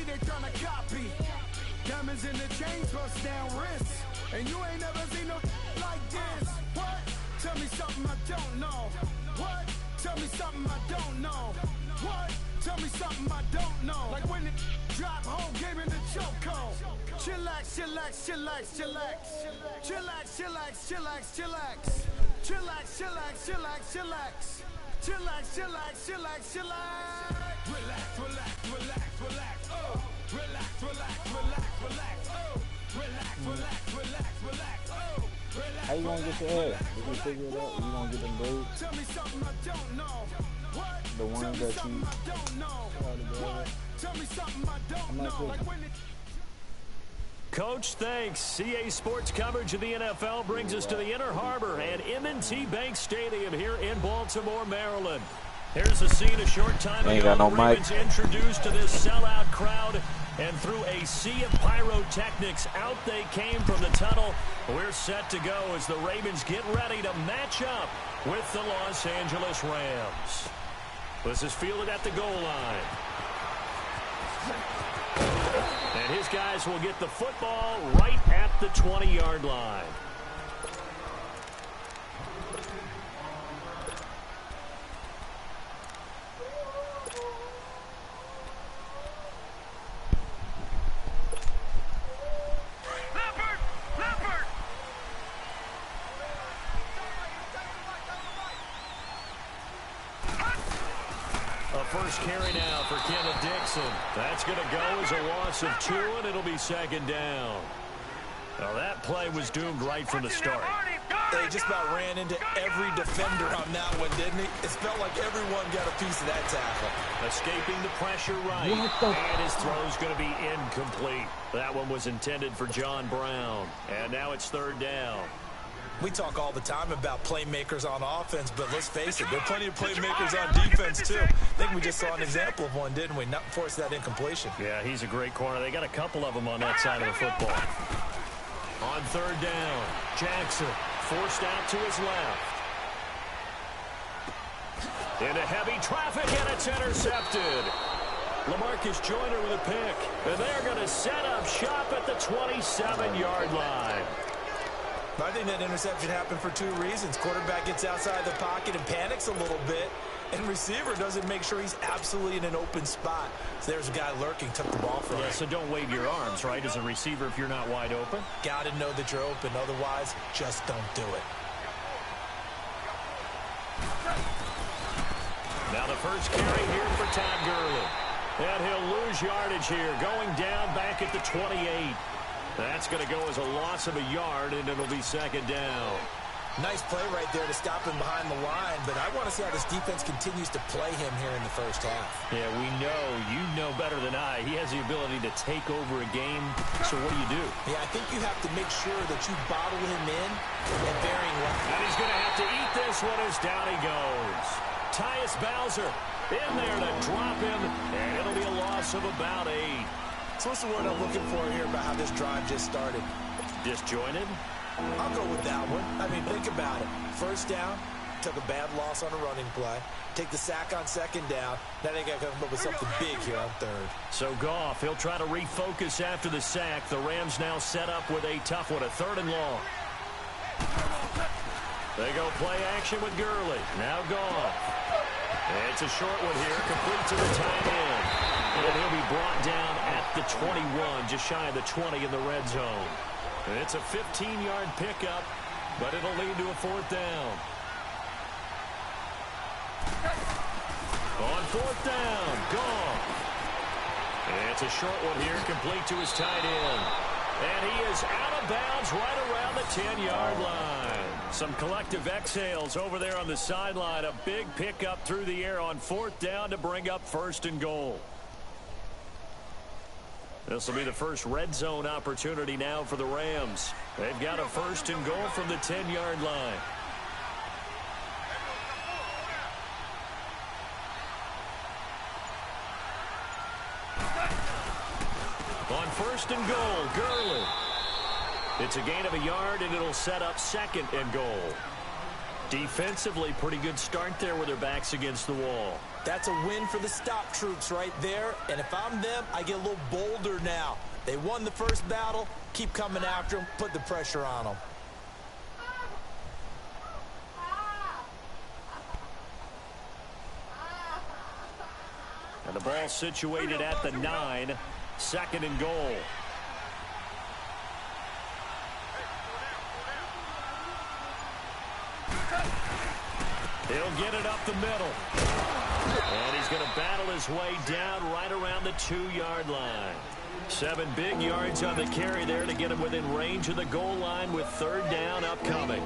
they tryna copy. Diamonds in the chains, bust down wrists. And you ain't never seen no like this. What? Tell me something I don't know. What? Tell me something I don't know. What? Tell me something I don't know. Like when it drop home, game in the chokehold. Chillax, chillax, chillax, chillax. Chillax, chillax, chillax, chillax. Chillax, chillax, chillax, chillax. Chillax, chillax, chillax, chillax. Relax, relax, relax, relax. Oh. Relax, relax, relax, relax. Oh. Relax, relax, relax, relax. Oh. Relax. How you gonna get your hair? You can figure it out. You gonna get them braids? Tell me something I don't know. What? The ones that you don't know. What? Tell me something I don't know. Like when it... Coach, thanks. CA Sports coverage of the NFL brings us to the Inner Harbor and M&T Bank Stadium here in Baltimore, Maryland. Here's a scene a short time ago. The Ravens introduced to this sellout crowd, and through a sea of pyrotechnics, out they came from the tunnel. We're set to go as the Ravens get ready to match up with the Los Angeles Rams. This is fielded at the goal line. And his guys will get the football right at the 20-yard line. First carry now for Kenneth Dixon. That's going to go as a loss of 2, and it'll be second down. Now that play was doomed right from the start. They just about ran into every defender on that one, didn't he? It felt like everyone got a piece of that tackle. Escaping the pressure right, and his throw's going to be incomplete. That one was intended for John Brown, and now it's third down. We talk all the time about playmakers on offense, but let's face it, there are plenty of playmakers on defense, too. I think we just saw an example of one, didn't we? Not force that incompletion. Yeah, he's a great corner. They got a couple of them on that side of the football. On third down, Jackson forced out to his left. Into heavy traffic, and it's intercepted. LaMarcus Joyner with a pick, and they're going to set up shop at the 27-yard line. I think that interception happened for 2 reasons. Quarterback gets outside the pocket and panics a little bit, and receiver doesn't make sure he's absolutely in an open spot. So there's a guy lurking, took the ball from him. So don't wave your arms, right, as a receiver if you're not wide open. Got to know that you're open. Otherwise, just don't do it. Now the first carry here for Todd Gurley. And he'll lose yardage here, going down back at the 28. That's going to go as a loss of a yard, and it'll be second down. Nice play right there to stop him behind the line, but I want to see how this defense continues to play him here in the first half. Yeah, we know. You know better than I. He has the ability to take over a game, so what do? Yeah, I think you have to make sure that you bottle him in at varying levels. And he's going to have to eat this one as down he goes. Tyus Bowser in there to drop him, and it'll be a loss of about 8. So what's the word I'm looking for here about how this drive just started? Disjointed? I'll go with that one. I mean, think about it. First down, took a bad loss on a running play. Take the sack on second down. Now they got to come up with something big here on third. So Goff, he'll try to refocus after the sack. The Rams now set up with a tough one, a 3rd and long. They go play action with Gurley. Now Goff. It's a short one here, complete to the tight end. And he'll be brought down at the 21, just shy of the 20 in the red zone. And it's a 15-yard pickup, but it'll lead to a 4th down. On 4th down, Goff. And it's a short one here, complete to his tight end. And he is out of bounds right around the 10-yard line. Some collective exhales over there on the sideline. A big pickup through the air on 4th down to bring up 1st and goal. This will be the first red zone opportunity now for the Rams. They've got a 1st and goal from the 10-yard line. On 1st and goal, Gurley. It's a gain of a yard, and it'll set up 2nd and goal. Defensively, pretty good start there with their backs against the wall. That's a win for the stop troops right there. And if I'm them, I get a little bolder now. They won the first battle. Keep coming after them. Put the pressure on them. And the ball situated at the 9. 2nd and goal. He'll get it up the middle. And he's going to battle his way down right around the 2-yard line. 7 big yards on the carry there to get him within range of the goal line with 3rd down upcoming.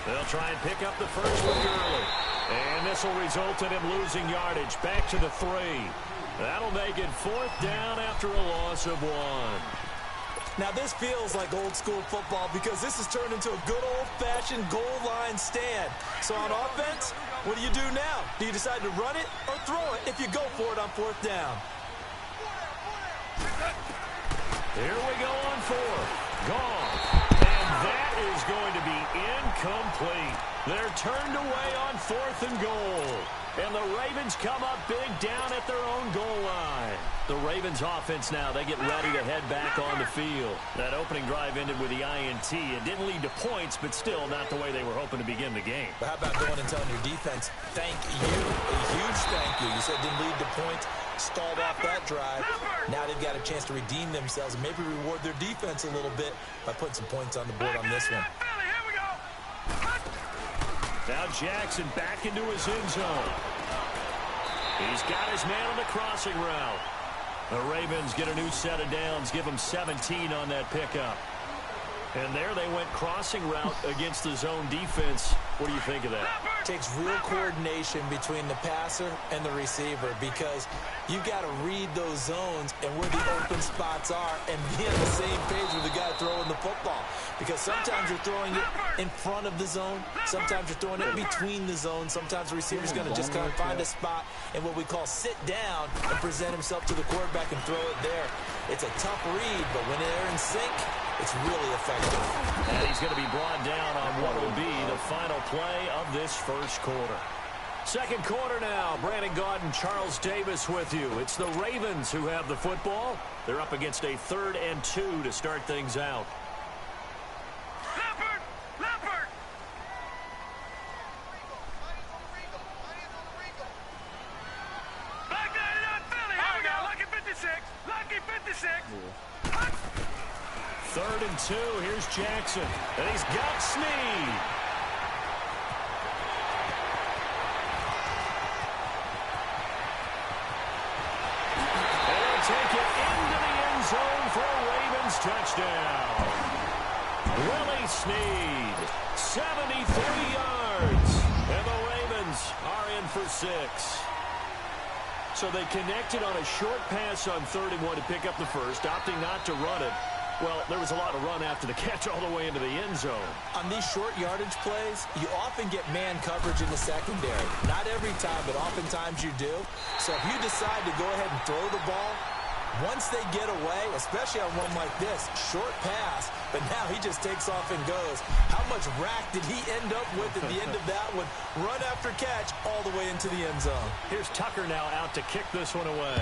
They'll try and pick up the first one early. And this will result in him losing yardage. Back to the 3. That'll make it 4th down after a loss of 1. Now this feels like old school football because this has turned into a good old-fashioned goal line stand. So on offense, what do you do now? Do you decide to run it or throw it if you go for it on 4th down? Here we go on 4th. Gone. And that is going to be incomplete. They're turned away on 4th and goal. And the Ravens come up big down at their own goal line. The Ravens offense now, they get ready to head back on the field. That opening drive ended with the INT. It didn't lead to points, but still not the way they were hoping to begin the game. But how about going and telling your defense, thank you, a huge thank you. You said it didn't lead to points, stalled off that drive. Now they've got a chance to redeem themselves and maybe reward their defense a little bit by putting some points on the board on this one. Now Jackson back into his end zone. He's got his man on the crossing route. The Ravens get a new set of downs, give them 17 on that pickup. And there they went crossing route against the zone defense. What do you think of that? Takes real coordination between the passer and the receiver because you've got to read those zones and where the open spots are and be on the same page with the guy throwing the football. Because sometimes you're throwing it in front of the zone. Sometimes you're throwing it between the zones. Sometimes the receiver's going to just kind of find a spot and what we call sit down and present himself to the quarterback and throw it there. It's a tough read, but when they're in sync, it's really effective. And he's going to be brought down on what will be the final play of this first quarter. Second quarter now. Brandon Gaudin, Charles Davis with you. It's the Ravens who have the football. They're up against a 3rd and 2 to start things out. Third and 2. Here's Jackson. And he's got Snead. And they'll take it into the end zone for a Ravens touchdown. Willie Snead, 73 yards. And the Ravens are in for 6. So they connected on a short pass on 3rd and 1 to pick up the first, opting not to run it. Well, there was a lot of run after the catch all the way into the end zone. On these short yardage plays, you often get man coverage in the secondary. Not every time, but oftentimes you do. So if you decide to go ahead and throw the ball, once they get away, especially on one like this, short pass, but now he just takes off and goes. How much rack did he end up with at the end of that one? Run after catch all the way into the end zone. Here's Tucker now out to kick this one away.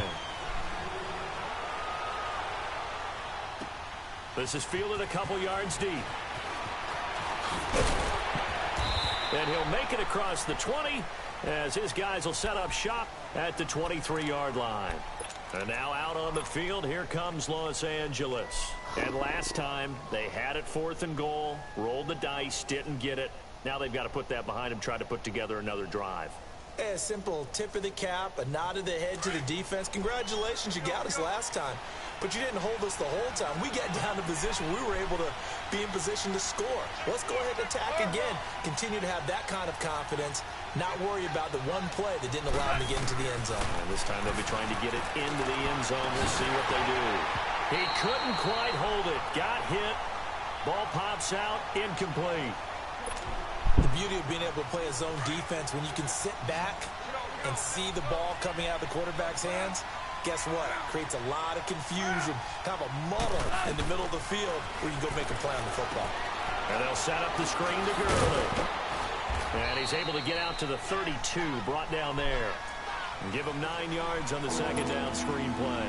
This is fielded a couple yards deep. And he'll make it across the 20 as his guys will set up shop at the 23-yard line. And now out on the field, here comes Los Angeles. And last time, they had it 4th and goal, rolled the dice, didn't get it. Now they've got to put that behind them, try to put together another drive. A simple tip of the cap, a nod of the head to the defense. Congratulations, you got us last time. But you didn't hold us the whole time. We got down to position. We were able to be in position to score. Let's go ahead and attack again. Continue to have that kind of confidence. Not worry about the one play that didn't allow them to get into the end zone. And this time they'll be trying to get it into the end zone. We'll see what they do. He couldn't quite hold it. Got hit. Ball pops out. Incomplete. The beauty of being able to play a zone defense when you can sit back and see the ball coming out of the quarterback's hands. Guess what? Creates a lot of confusion, kind of a muddle in the middle of the field where you can go make a play on the football. And they'll set up the screen to Gurley. And he's able to get out to the 32, brought down there. And give him 9 yards on the second down screen play.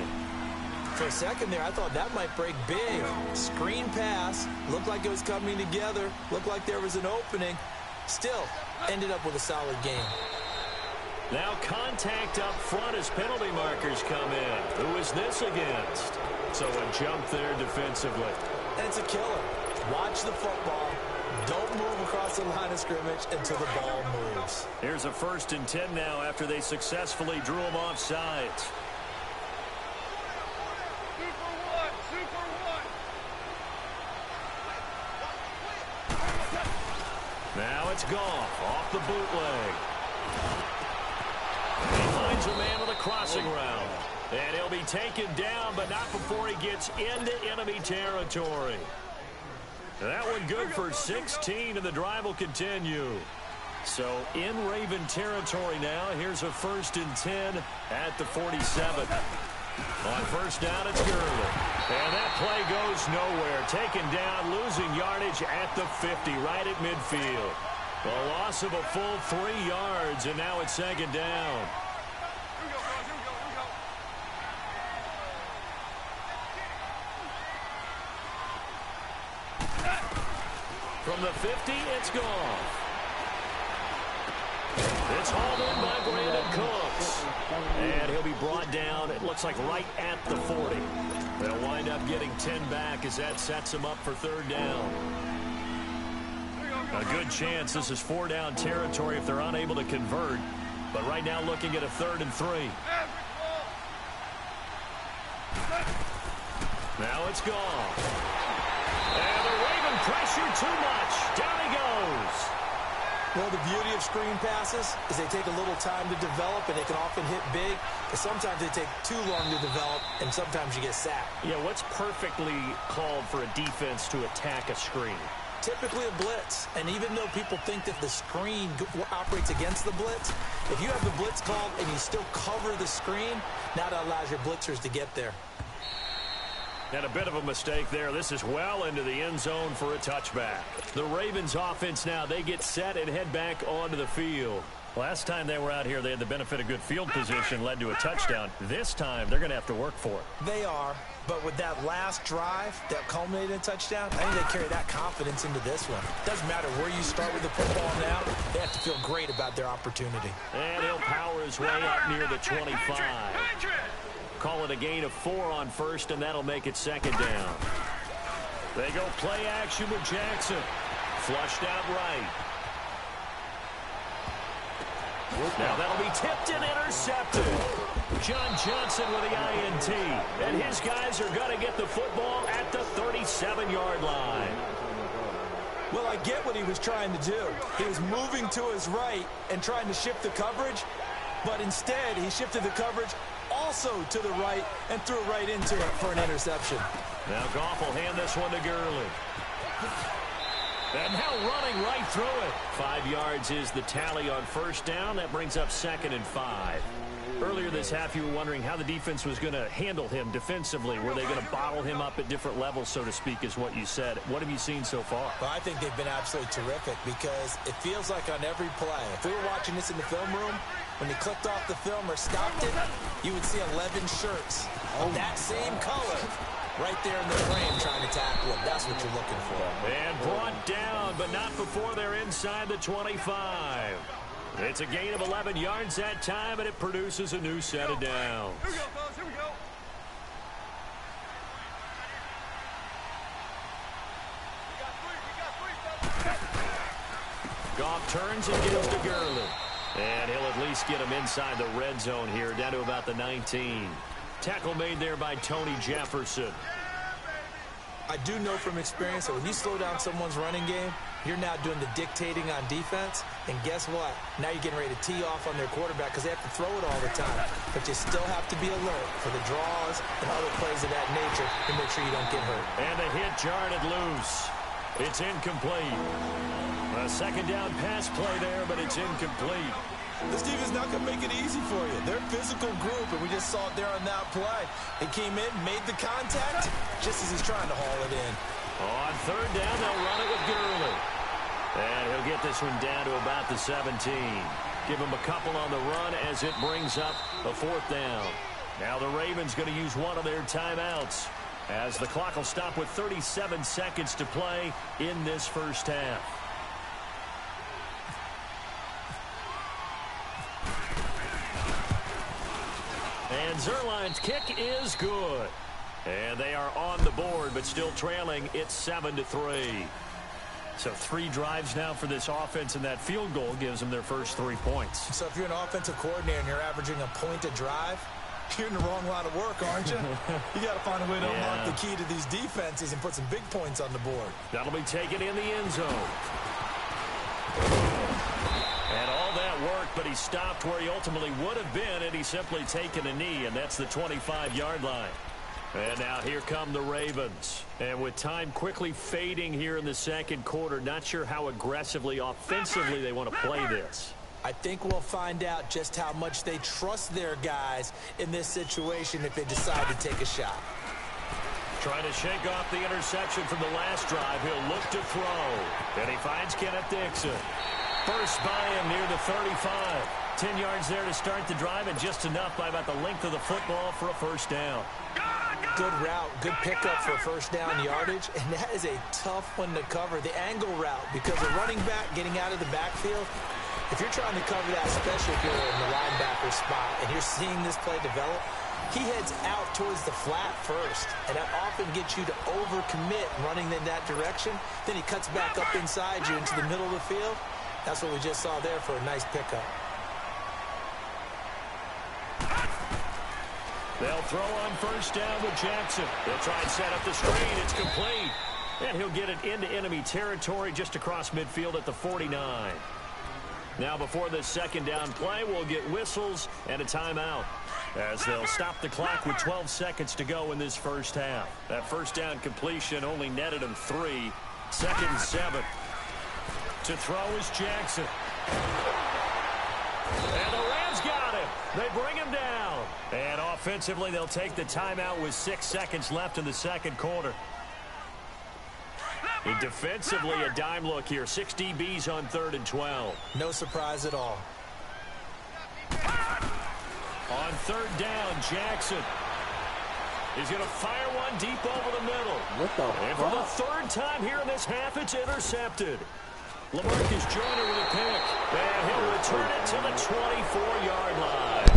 For a second there, I thought that might break big. Screen pass, looked like it was coming together, looked like there was an opening. Still, ended up with a solid game. Now contact up front as penalty markers come in. Who is this against? So a jump there defensively. And it's a killer. Watch the football. Don't move across the line of scrimmage until the ball moves. Here's a 1st and 10 now after they successfully drew him off sides. Now it's Goff off the bootleg. He finds a man on the crossing route. And he'll be taken down, but not before he gets into enemy territory. That one good for 16, and the drive will continue. So in Raven territory now, here's a 1st and 10 at the 47. On 1st down, it's Gurley. And that play goes nowhere. Taken down, losing yardage at the 50, right at midfield. A loss of a full 3 yards, and now it's 2nd down. From the 50, it's gone. It's hauled in by Brandon Cooks. And he'll be brought down, it looks like right at the 40. They'll wind up getting 10 back as that sets them up for 3rd down. A good chance this is 4-down territory if they're unable to convert. But right now looking at a 3rd and 3. Now it's gone. And the Raven pressure too much. Down he goes. Well, the beauty of screen passes is they take a little time to develop, and they can often hit big. But sometimes they take too long to develop, and sometimes you get sacked. Yeah, what's perfectly called for a defense to attack a screen? Typically a blitz. And even though people think that the screen operates against the blitz, if you have the blitz called and you still cover the screen, now that allows your blitzers to get there. And a bit of a mistake there. This is well into the end zone for a touchback. The Ravens offense now, they get set and head back onto the field. Last time they were out here, they had the benefit of good field position, led to a touchdown. This time, they're going to have to work for it. They are, but with that last drive that culminated in a touchdown, I think they carry that confidence into this one. Doesn't matter where you start with the football now, they have to feel great about their opportunity. And he'll power his way up near the 25. Call it a gain of 4 on 1st, and that'll make it 2nd down. They go play action with Jackson. Flushed out right. Now that'll be tipped and intercepted. John Johnson with the INT. And his guys are going to get the football at the 37-yard line. Well, I get what he was trying to do. He was moving to his right and trying to shift the coverage, but instead he shifted the coverage also to the right and threw right into it for an interception. Now Goff will hand this one to Gurley. And now running right through it. 5 yards is the tally on 1st down. That brings up 2nd and 5. Earlier this half, you were wondering how the defense was going to handle him defensively. Were they going to bottle him up at different levels, so to speak, is what you said. What have you seen so far? Well, I think they've been absolutely terrific because it feels like on every play, if we were watching this in the film room, when he clicked off the film or stopped it, you would see 11 shirts of that same color right there in the frame trying to tackle him. That's what you're looking for. And brought down, but not before they're inside the 25. It's a gain of 11 yards that time, and it produces a new set of downs. Here we go, fellas. Here we go. Goff turns and gives to Gurley. And he'll at least get him inside the red zone here, down to about the 19. Tackle made there by Tony Jefferson. I do know from experience that when you slow down someone's running game, you're now doing the dictating on defense. And guess what? Now you're getting ready to tee off on their quarterback because they have to throw it all the time. But you still have to be alert for the draws and other plays of that nature to make sure you don't get hurt. And the hit jarred it loose. It's incomplete. A second down pass play there, but it's incomplete. This defense is not going to make it easy for you. They're a physical group, and we just saw it there on that play. They came in, made the contact, just as he's trying to haul it in. On third down, they'll run it with Gurley. And he'll get this one down to about the 17. Give him a couple on the run as it brings up a fourth down. Now the Ravens going to use one of their timeouts, as the clock will stop with 37 seconds to play in this first half. And Zerline's kick is good. And they are on the board, but still trailing. It's 7-3. So 3 drives now for this offense, and that field goal gives them their first 3 points. So if you're an offensive coordinator and you're averaging a point a drive, you're in the wrong line of work, aren't you? You got to find a way to unlock the key to these defenses and put some big points on the board. That'll be taken in the end zone. And all that worked, but he stopped where he ultimately would have been had he simply taken a knee, and that's the 25-yard line. And now here come the Ravens. And with time quickly fading here in the second quarter, not sure how aggressively, offensively they want to play this. I think we'll find out just how much they trust their guys in this situation if they decide to take a shot. Trying to shake off the interception from the last drive. He'll look to throw. And he finds Kenneth Dixon. First by him near the 35. 10 yards there to start the drive, and just enough by about the length of the football for a first down. Good route, good pickup for first down yardage, and that is a tough one to cover, the angle route, because a running back getting out of the backfield, if you're trying to cover that, especially if you're in the linebacker spot and you're seeing this play develop, he heads out towards the flat first, and that often gets you to overcommit running in that direction. Then he cuts back up inside you into the middle of the field. That's what we just saw there for a nice pickup. They'll throw on first down with Jackson. They'll try and set up the screen. It's complete. And he'll get it into enemy territory just across midfield at the 49. Now before this second down play, we'll get whistles and a timeout, as they'll stop the clock with 12 seconds to go in this first half. That first down completion only netted him 3. 2nd and 7. To throw is Jackson. And the Rams got him. They bring him down. And offensively, they'll take the timeout with 6 seconds left in the second quarter. And defensively, a dime look here. 6 DBs on 3rd and 12. No surprise at all. On 3rd down, Jackson. He's going to fire one deep over the middle. What the And for the 3rd time here in this half, it's intercepted. LaMarcus Joyner with a pick. And he'll return it to the 24-yard line.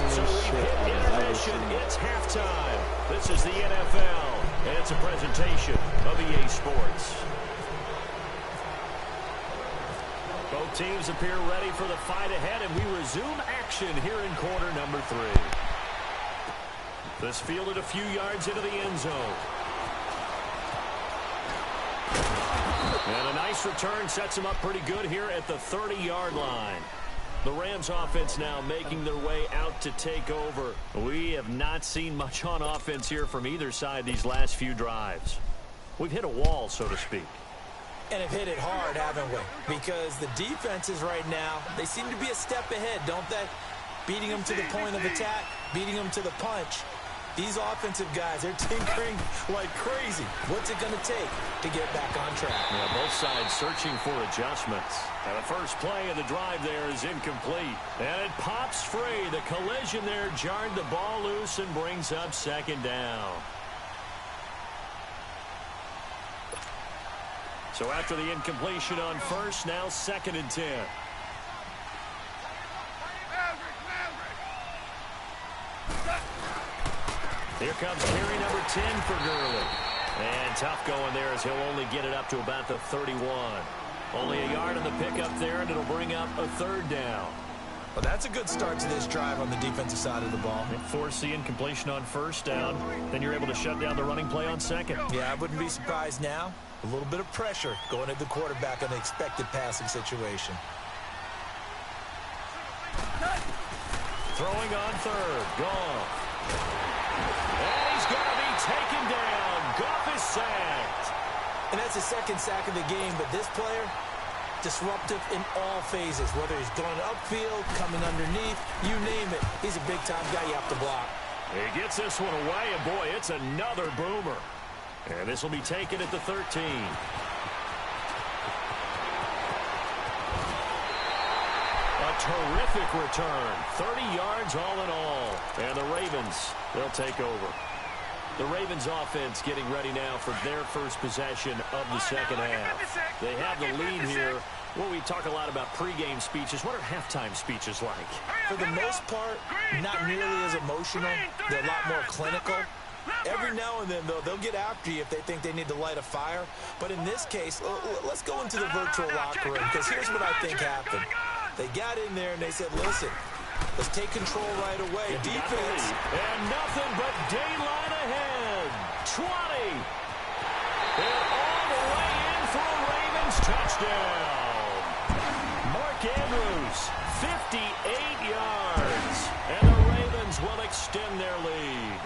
So we've hit intermission. It's halftime. This is the NFL. And it's a presentation of EA Sports. Both teams appear ready for the fight ahead, and we resume action here in quarter number 3. This fielded a few yards into the end zone. And a nice return sets them up pretty good here at the 30-yard line. The Rams offense now making their way out to take over. We have not seen much on offense here from either side these last few drives. We've hit a wall, so to speak. And have hit it hard, haven't we? Because the defenses right now, they seem to be a step ahead, don't they? Beating them to the point of attack, beating them to the punch. These offensive guys, they're tinkering like crazy. What's it going to take to get back on track? Yeah, both sides searching for adjustments. And the first play of the drive there is incomplete. And it pops free. The collision there jarred the ball loose and brings up 2nd down. So after the incompletion on first, now 2nd and 10. Here comes carry number 10 for Gurley. And tough going there as he'll only get it up to about the 31. Only a yard on the pickup there, and it'll bring up a 3rd down. Well, that's a good start to this drive on the defensive side of the ball. Force the incompletion on first down. Then you're able to shut down the running play on second. Yeah, I wouldn't be surprised now. A little bit of pressure going at the quarterback in an expected passing situation. Throwing on 3rd. Goff. And he's going to be taken down. Goff is sacked. And that's his second sack of the game, but this player, disruptive in all phases, whether he's going upfield, coming underneath, you name it. He's a big-time guy you have to block. He gets this one away, and boy, it's another boomer. And this will be taken at the 13. A terrific return. 30 yards all in all. And the Ravens, they'll take over. The Ravens offense getting ready now for their first possession of the second half. They have the lead here. Well, we talk a lot about pregame speeches. What are halftime speeches like? For the most part, not nearly as emotional. They're a lot more clinical. Every now and then, though, they'll get after you if they think they need to light a fire. But in this case, let's go into the virtual locker room, because here's what I think happened. They got in there and they said, listen, let's take control right away. Defense. And nothing but daylight ahead. 20. And all the way in for a Ravens touchdown. Mark Andrews, 58 yards. And the Ravens will extend their lead.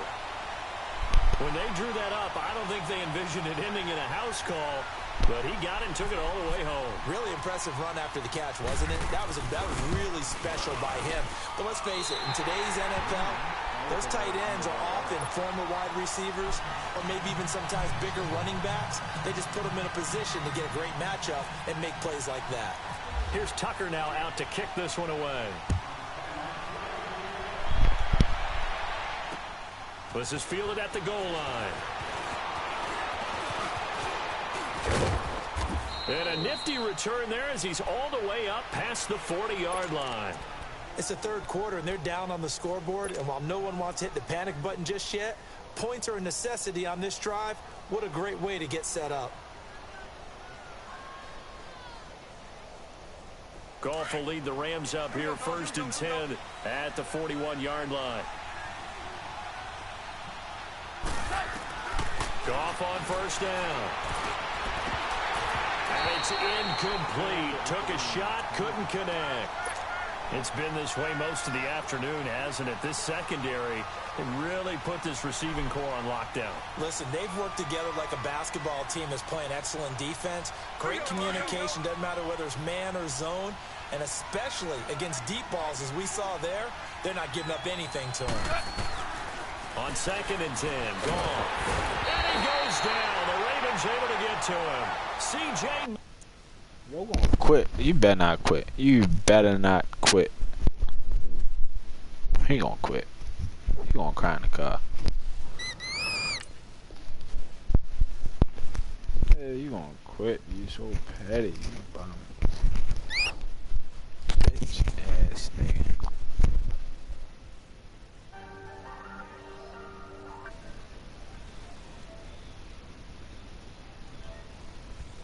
When they drew that up, I don't think they envisioned it ending in a house call, but he got it and took it all the way home. Really impressive run after the catch, wasn't it? That was really special by him. But let's face it, in today's NFL, those tight ends are often former wide receivers or maybe even sometimes bigger running backs. They just put them in a position to get a great matchup and make plays like that. Here's Tucker now out to kick this one away. This is fielded at the goal line. And a nifty return there as he's all the way up past the 40-yard line. It's the third quarter, and they're down on the scoreboard. And while no one wants to hit the panic button just yet, points are a necessity on this drive. What a great way to get set up. Goff will lead the Rams up here 1st and 10 at the 41-yard line. Goff on first down. And it's incomplete. Took a shot, couldn't connect. It's been this way most of the afternoon, hasn't it? This secondary really put this receiving core on lockdown. Listen, they've worked together like a basketball team that's playing excellent defense. Great communication, doesn't matter whether it's man or zone. And especially against deep balls, as we saw there, they're not giving up anything to them. On 2nd and 10, Goff. And he goes down. The Ravens able to get to him. C.J. You're gonna quit. You better not quit. You better not quit. He gonna quit. He gonna cry in the car. Yeah, you gonna quit. You so petty. You bum. Bitch ass nigga.